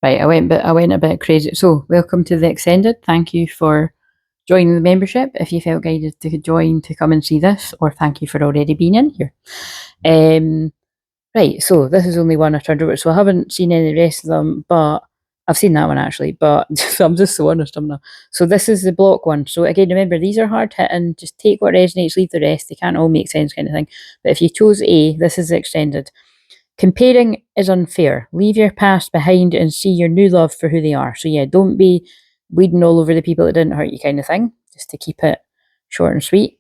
Right, I went a bit crazy. So, welcome to the extended. Thank you for joining the membership. If you felt guided to join to come and see this, or thank you for already being in here. Right, so this is only one I turned over, so I haven't seen any of the rest of them, but I've seen that one actually, but I'm just so honest, I'm not. So this is the block one. So again, remember, these are hard hitting, just take what resonates, leave the rest. They can't all make sense kind of thing. But if you chose A, this is the extended. Comparing is unfair. Leave your past behind and see your new love for who they are. So yeah, don't be weeding all over the people that didn't hurt you kind of thing, just to keep it short and sweet.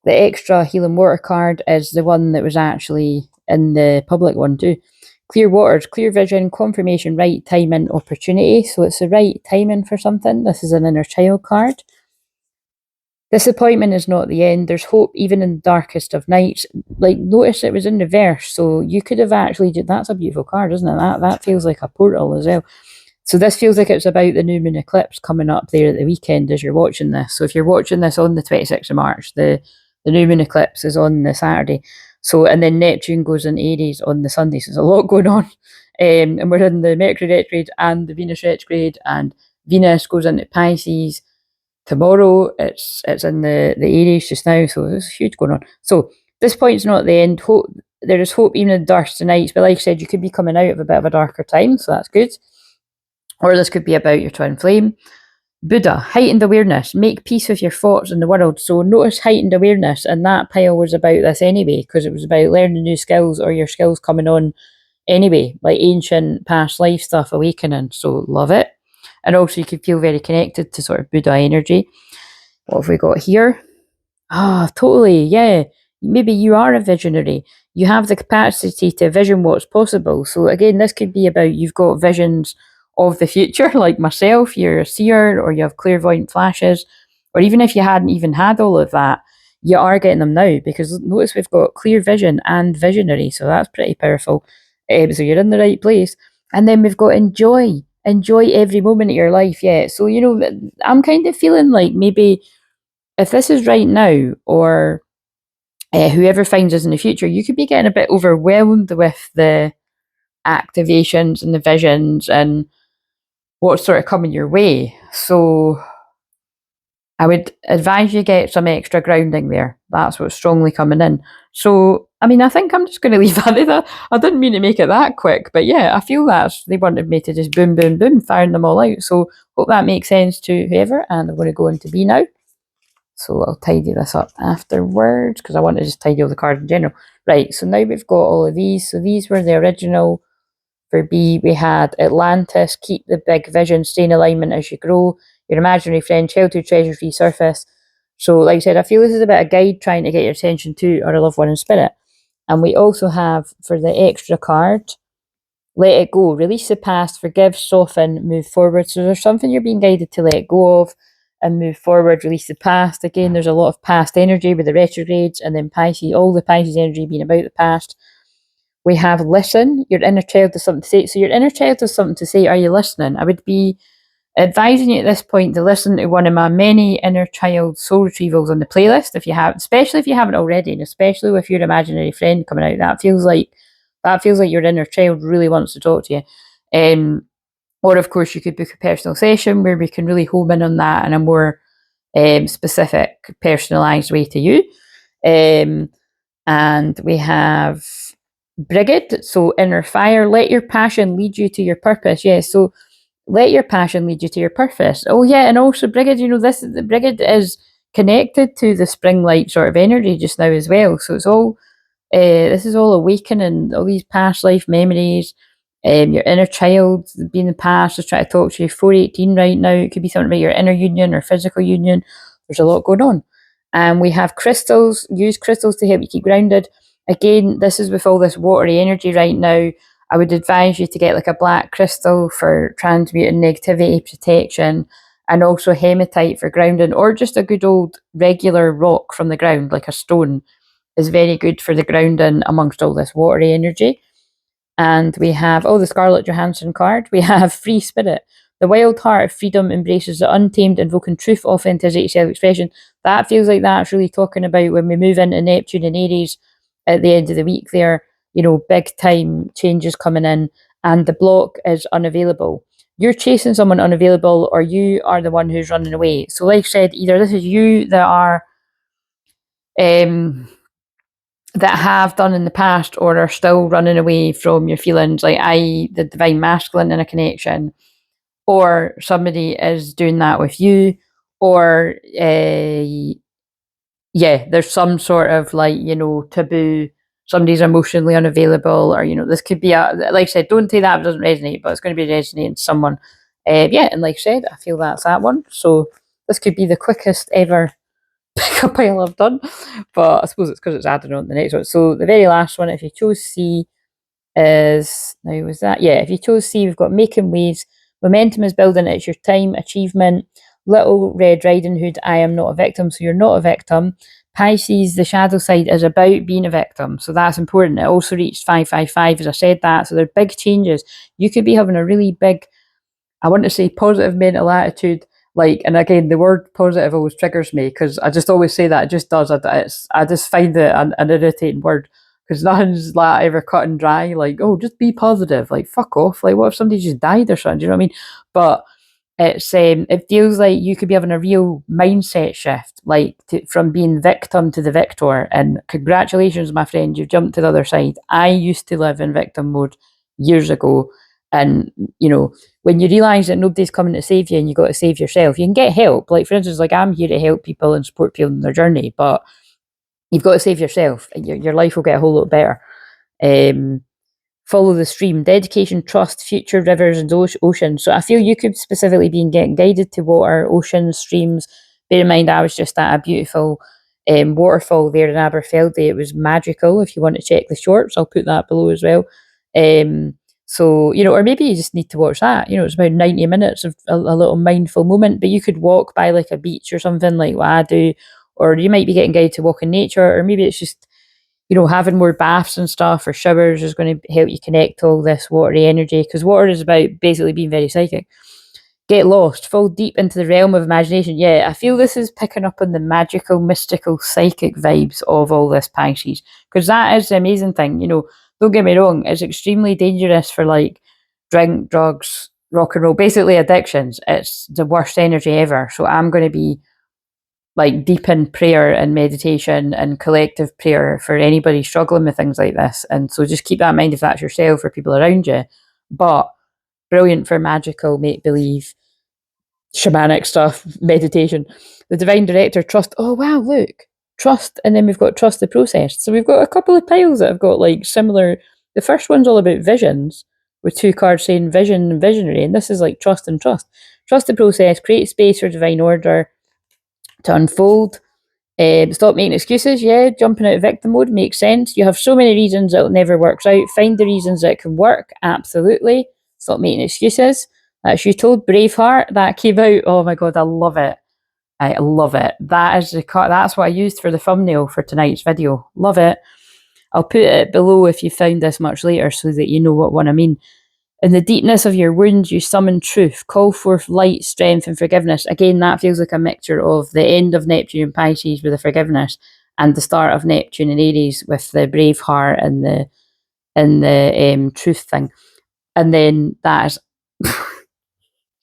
The extra healing water card is the one that was actually in the public one too. Clear waters, clear vision, confirmation, right timing, opportunity. So it's the right timing for something. This is an inner child card. Disappointment is not the end. There's hope even in the darkest of nights. Like, notice it was in reverse, so you could have actually that's a beautiful card, isn't it? That feels like a portal as well. So this feels like it's about the new moon eclipse coming up there at the weekend as you're watching this. So if you're watching this on the 26th of March, the new moon eclipse is on the Saturday. So, and then Neptune goes in Aries on the Sunday. So there's a lot going on. And we're in the Mercury retrograde and the Venus retrograde, and Venus goes into Pisces tomorrow. It's in the Aries just now, so there's huge going on. So this point's not the end. Hope, there is hope even in the darkest of nights, but like I said, you could be coming out of a bit of a darker time, so that's good. Or this could be about your twin flame. Buddha, heightened awareness, make peace with your thoughts in the world. So notice heightened awareness, and that pile was about this anyway, because it was about learning new skills or your skills coming on anyway, like ancient past life stuff awakening. So love it. And also you could feel very connected to sort of Buddha energy. What have we got here? Ah, totally, yeah. Maybe you are a visionary. You have the capacity to vision what's possible. So again, this could be about you've got visions of the future, like myself, you're a seer, or you have clairvoyant flashes, or even if you hadn't even had all of that, you are getting them now, because notice we've got clear vision and visionary, so that's pretty powerful. So you're in the right place. And then we've got enjoy every moment of your life. Yeah, so I'm kind of feeling like maybe if this is right now, or whoever finds us in the future, you could be getting a bit overwhelmed with the activations and the visions and what's sort of coming your way. So I would advise you get some extra grounding there. That's what's strongly coming in. So, I mean, I think I'm just going to leave that there. I didn't mean to make it that quick, but yeah, I feel they wanted me to just boom, boom, boom, firing them all out. So, hope that makes sense to whoever. And I'm going to go into B now. So, I'll tidy this up afterwards, because I want to just tidy all the cards in general. Right, so now we've got all of these. So, these were the original. For B, we had Atlantis, keep the big vision, stay in alignment as you grow. Your imaginary friend, childhood treasures resurface. So, like I said, I feel this is a bit of guide trying to get your attention to or a loved one in spirit. And we also have, for the extra card, let it go, release the past, forgive, soften, move forward. So there's something you're being guided to let go of and move forward, release the past. Again, there's a lot of past energy with the retrogrades, and then Pisces, all the Pisces energy being about the past. We have listen, your inner child has something to say. So your inner child has something to say. Are you listening? I would be advising you at this point to listen to one of my many inner child soul retrievals on the playlist, if you have, especially if you haven't already, and especially with your imaginary friend coming out. That feels like your inner child really wants to talk to you. Or of course you could book a personal session where we can really home in on that in a more specific, personalised way to you. And we have Brigid, so inner fire, let your passion lead you to your purpose. Yeah, so let your passion lead you to your purpose. Oh yeah, and also Brigid, the Brigid is connected to the spring light sort of energy just now as well. So it's all this is all awakening, all these past life memories. Your inner child being the past is trying to talk to you. 418 right now. It could be something about your inner union or physical union. There's a lot going on. And we have crystals. Use crystals to help you keep grounded. Again, this is with all this watery energy right now. I would advise you to get like a black crystal for transmuting negativity, protection, and also hematite for grounding, or just a good old regular rock from the ground, like a stone, is very good for the grounding amongst all this watery energy. And we have, the Scarlett Johansson card. We have free spirit. The wild heart of freedom embraces the untamed, invoking truth, authenticity, self-expression. That feels like that's really talking about when we move into Neptune and Aries at the end of the week there, big time changes coming in, and the block is unavailable. you're chasing someone unavailable, or you are the one who's running away. So like I said, either this is you that are that have done in the past or are still running away from your feelings, like I, the divine masculine in a connection, or somebody is doing that with you, or yeah, there's some sort of like, taboo, somebody's emotionally unavailable, or, this could be like I said, don't say that if it doesn't resonate, but it's going to be resonating to someone. Yeah, and like I said, I feel that's that one. So this could be the quickest ever pickup I'll have done, but I suppose it's because it's added on the next one. So the very last one, if you chose C, is, now was that, yeah, if you chose C, we've got making waves, momentum is building, it's your time, achievement, Little Red Riding Hood, I am not a victim, so you're not a victim. Pisces, the shadow side, is about being a victim, so that's important. It also reached 555, as I said that, so they're big changes. You could be having a really big, I want to say, positive mental attitude. Like, and again, the word positive always triggers me because I just always say that. It just does. I just find it an irritating word because nothing's like ever cut and dry. Like, oh, just be positive. Like, fuck off. Like, what if somebody just died or something? Do you know what I mean? But it feels like you could be having a real mindset shift, like from being victim to the victor. And congratulations, my friend, you've jumped to the other side. I used to live in victim mode years ago, and when you realise that nobody's coming to save you and you got to save yourself, you can get help. Like, for instance, like, I'm here to help people and support people in their journey, but you've got to save yourself, and your life will get a whole lot better. Follow the stream, dedication, trust, future, rivers and oceans. So I feel you could specifically be getting guided to water, oceans, streams. Bear in mind, I was just at a beautiful waterfall there in Aberfeldy. It was magical. If you want to check the shorts, I'll put that below as well. So, or maybe you just need to watch that. It's about 90 minutes of a little mindful moment, but you could walk by like a beach or something like what I do, or you might be getting guided to walk in nature, or maybe it's just, having more baths and stuff or showers is going to help you connect to all this watery energy, because water is about basically being very psychic. Get lost, fall deep into the realm of imagination. Yeah, I feel this is picking up on the magical, mystical, psychic vibes of all this Pisces, because that is the amazing thing. Don't get me wrong, it's extremely dangerous for like drink, drugs, rock and roll, basically addictions. It's the worst energy ever. So I'm going to be like deep in prayer and meditation and collective prayer for anybody struggling with things like this. And so just keep that in mind if that's yourself or people around you. But brilliant for magical, make believe, shamanic stuff, meditation. The divine director, trust. Oh, wow, look, trust. And then we've got trust the process. So we've got a couple of piles that have got like similar. The first one's all about visions, with 2 cards saying vision and visionary. And this is like trust and trust. Trust the process, create space for divine order to unfold. Stop making excuses. Yeah, jumping out of victim mode makes sense. You have so many reasons that it never works out. Find the reasons that it can work. Absolutely. Stop making excuses. That's you told. Braveheart, that came out. Oh my god, I love it. I love it. That is that's what I used for the thumbnail for tonight's video. Love it. I'll put it below if you found this much later so that you know what one I mean. In the deepness of your wounds, you summon truth, call forth light, strength, and forgiveness. Again, that feels like a mixture of the end of Neptune and Pisces with the forgiveness, and the start of Neptune and Aries with the brave heart and the truth thing. And then that is,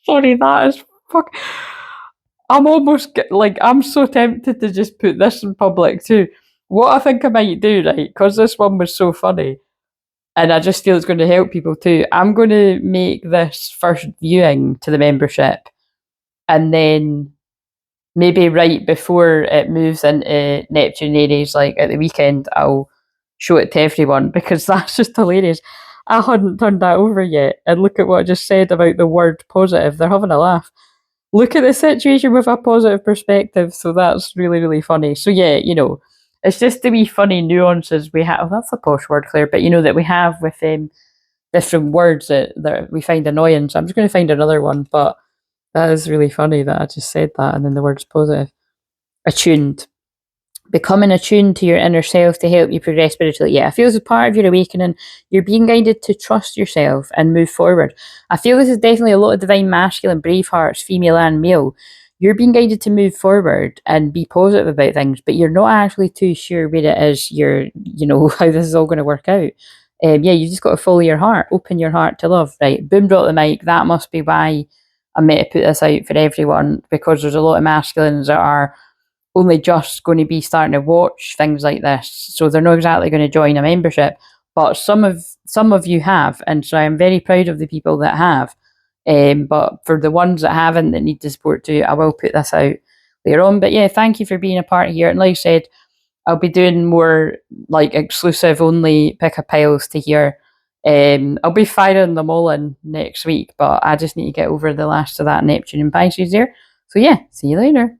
sorry, that is fuck. I'm almost like, I'm so tempted to just put this in public too. What I think I might do, right? Because this one was so funny, and I just feel it's going to help people too. I'm going to make this first viewing to the membership, and then maybe right before it moves into Neptune Aries, like at the weekend, I'll show it to everyone, because that's just hilarious. I hadn't turned that over yet, and look at what I just said about the word positive. They're having a laugh. Look at the situation with a positive perspective. So that's really, really funny. So yeah, it's just the wee funny nuances we have. Oh, that's a posh word, Claire, but that we have with different words that we find annoying. So I'm just going to find another one, but that is really funny that I just said that and then the word's positive. Attuned. Becoming attuned to your inner self to help you progress spiritually. Yeah, I feel as a part of your awakening, you're being guided to trust yourself and move forward. I feel this is definitely a lot of divine masculine, brave hearts, female and male. You're being guided to move forward and be positive about things, but you're not actually too sure where it is how this is all going to work out. yeah, you just got to follow your heart, open your heart to love, right? Boom, drop the mic. That must be why I'm meant to put this out for everyone, because there's a lot of masculines that are only just going to be starting to watch things like this, so they're not exactly going to join a membership. But some of you have, and so I'm very proud of the people that have. But for the ones that haven't, that need the support too, I will put this out later on. But yeah, thank you for being a part here. And like I said, I'll be doing more like exclusive only pick a piles to here. I'll be firing them all in next week, but I just need to get over the last of that Neptune and Pisces there. So yeah, see you later.